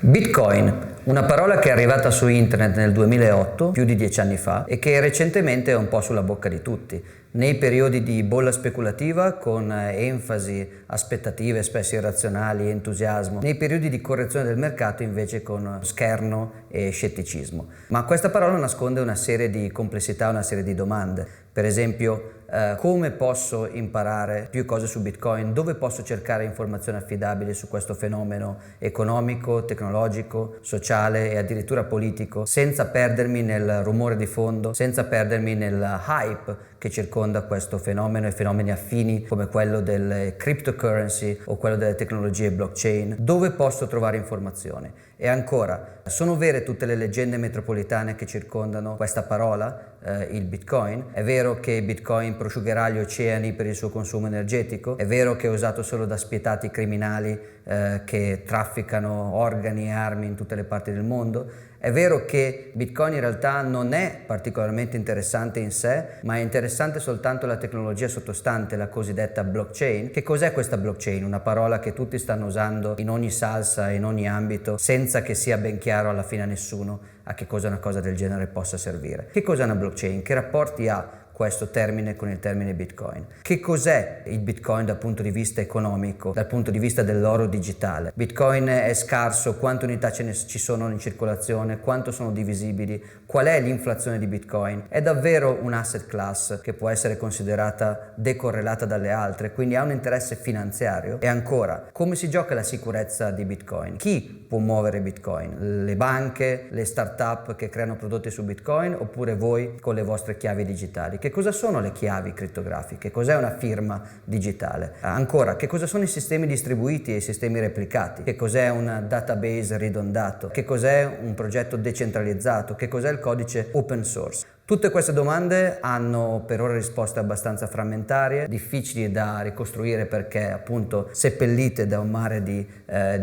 Bitcoin, una parola che è arrivata su internet nel 2008, più di 10 anni fa, e che recentemente è un po' sulla bocca di tutti. Nei periodi di bolla speculativa, con enfasi, aspettative spesso irrazionali, entusiasmo; nei periodi di correzione del mercato invece con scherno e scetticismo. Ma questa parola nasconde una serie di complessità, una serie di domande. Per esempio, come posso imparare più cose su Bitcoin? Dove posso cercare informazioni affidabili su questo fenomeno economico, tecnologico, sociale e addirittura politico, senza perdermi nel rumore di fondo, senza perdermi nel hype che circonda questo fenomeno e fenomeni affini come quello delle cryptocurrency o quello delle tecnologie blockchain? Dove posso trovare informazioni? E ancora, sono vere tutte le leggende metropolitane che circondano questa parola, il Bitcoin? È vero che Bitcoin prosciugherà gli oceani per il suo consumo energetico? È vero che è usato solo da spietati criminali che trafficano organi e armi in tutte le parti del mondo? È vero che Bitcoin in realtà non è particolarmente interessante in sé, ma è interessante soltanto la tecnologia sottostante, la cosiddetta blockchain. Che cos'è questa blockchain? Una parola che tutti stanno usando in ogni salsa, in ogni ambito, senza che sia ben chiaro alla fine a nessuno a che cosa una cosa del genere possa servire. Che cos'è una blockchain? Che rapporti ha questo termine con il termine Bitcoin? Che cos'è il Bitcoin dal punto di vista economico, dal punto di vista dell'oro digitale? Bitcoin è scarso? Quante unità ci sono in circolazione? Quanto sono divisibili? Qual è l'inflazione di Bitcoin? È davvero un asset class che può essere considerata decorrelata dalle altre, quindi ha un interesse finanziario? E ancora, come si gioca la sicurezza di Bitcoin? Chi può muovere Bitcoin? Le banche, le start-up che creano prodotti su Bitcoin, oppure voi con le vostre chiavi digitali? Che cosa sono le chiavi crittografiche? Cos'è una firma digitale? Ancora, che cosa sono i sistemi distribuiti e i sistemi replicati? Che cos'è un database ridondato? Che cos'è un progetto decentralizzato? Che cos'è il codice open source? Tutte queste domande hanno per ora risposte abbastanza frammentarie, difficili da ricostruire perché appunto seppellite da un mare di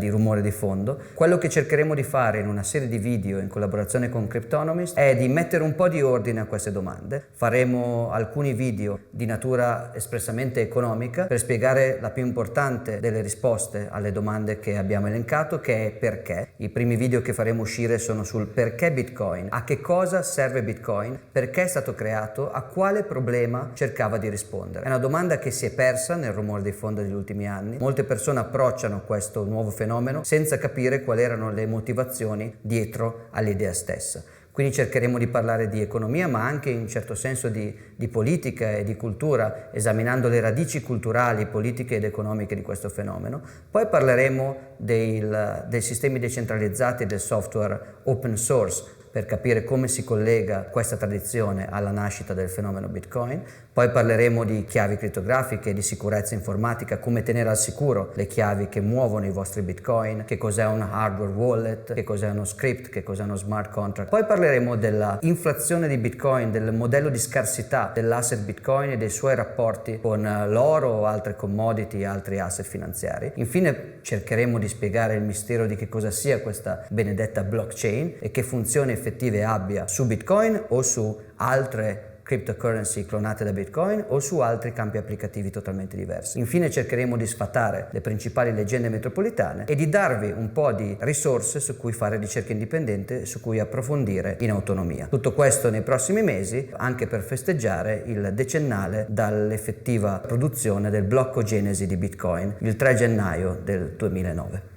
rumore di fondo. Quello che cercheremo di fare in una serie di video in collaborazione con Cryptonomist è di mettere un po' di ordine a queste domande. Faremo alcuni video di natura espressamente economica per spiegare la più importante delle risposte alle domande che abbiamo elencato, che è perché. I primi video che faremo uscire sono sul perché Bitcoin, a che cosa serve Bitcoin, perché è stato creato, a quale problema cercava di rispondere. È una domanda che si è persa nel rumore di fondo degli ultimi anni. Molte persone approcciano questo nuovo fenomeno senza capire quali erano le motivazioni dietro all'idea stessa. Quindi cercheremo di parlare di economia, ma anche in un certo senso di politica e di cultura, esaminando le radici culturali, politiche ed economiche di questo fenomeno. Poi parleremo dei sistemi decentralizzati e del software open source, per capire come si collega questa tradizione alla nascita del fenomeno Bitcoin. Poi parleremo di chiavi crittografiche, di sicurezza informatica, come tenere al sicuro le chiavi che muovono i vostri Bitcoin, che cos'è un hardware wallet, che cos'è uno script, che cos'è uno smart contract. Poi parleremo della inflazione di Bitcoin, del modello di scarsità dell'asset Bitcoin e dei suoi rapporti con l'oro o altre commodity, altri asset finanziari. Infine cercheremo di spiegare il mistero di che cosa sia questa benedetta blockchain e che funzioni effettive abbia su Bitcoin o su altre cryptocurrency clonate da Bitcoin o su altri campi applicativi totalmente diversi. Infine cercheremo di sfatare le principali leggende metropolitane e di darvi un po' di risorse su cui fare ricerca indipendente e su cui approfondire in autonomia. Tutto questo nei prossimi mesi, anche per festeggiare il decennale dall'effettiva produzione del blocco genesi di Bitcoin il 3 gennaio del 2009.